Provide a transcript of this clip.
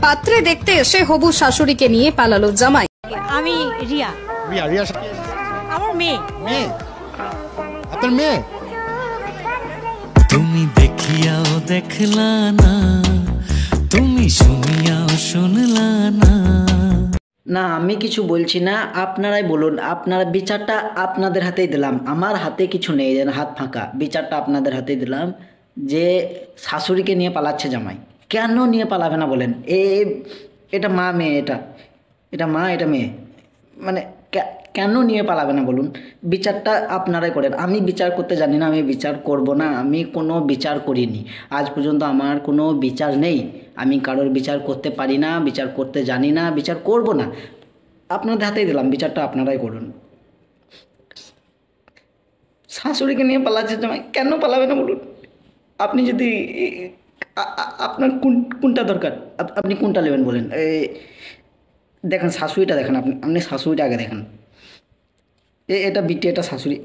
পাত্রে দেখতে এসে হবু শাশুড়িকে নিয়ে পালালো জামাই। আমি রিয়া। রিয়া রিয়া আমার মেয়ে। মেয়ে? আপনার মেয়ে? তুমি দেখিয়াও দেখলা না, তুমি শুনিয়াও শুনলা না। না আমি কিছু বলছি না, আপনারাই বলুন। আপনারা বিচারটা আপনাদের হাতেই দিলাম, আমার হাতে কিছু নেই, যেন হাত ফাঁকা। বিচারটা আপনাদের হাতেই দিলাম যে শাশুড়িকে নিয়ে পালাচ্ছে জামাই। কেন নিয়ে পালাবে না বলেন? এটা মা মেয়ে, এটা মা এটা মেয়ে, মানে কেন নিয়ে পালাবে না বলুন? বিচারটা আপনারাই করেন। আমি বিচার করতে জানি না, আমি বিচার করব না, আমি কোনো বিচার করিনি আজ পর্যন্ত, আমার কোনো বিচার নেই, আমি কারোর বিচার করতে পারি না, বিচার করতে জানি না, বিচার করব না। আপনাদের হাতেই দিলাম, বিচারটা আপনারাই করুন। শাশুড়িকে নিয়ে পালাচ্ছে জামাই, কেন পালাবে না বলুন? আপনি যদি আপনার কোনটা দরকার, আপনি কোনটা নেবেন বলেন? দেখেন শাশুড়িটা দেখেন, আপনি শাশুড়িটা আগে দেখেন। এটা বিটি, এটা শাশুড়ি।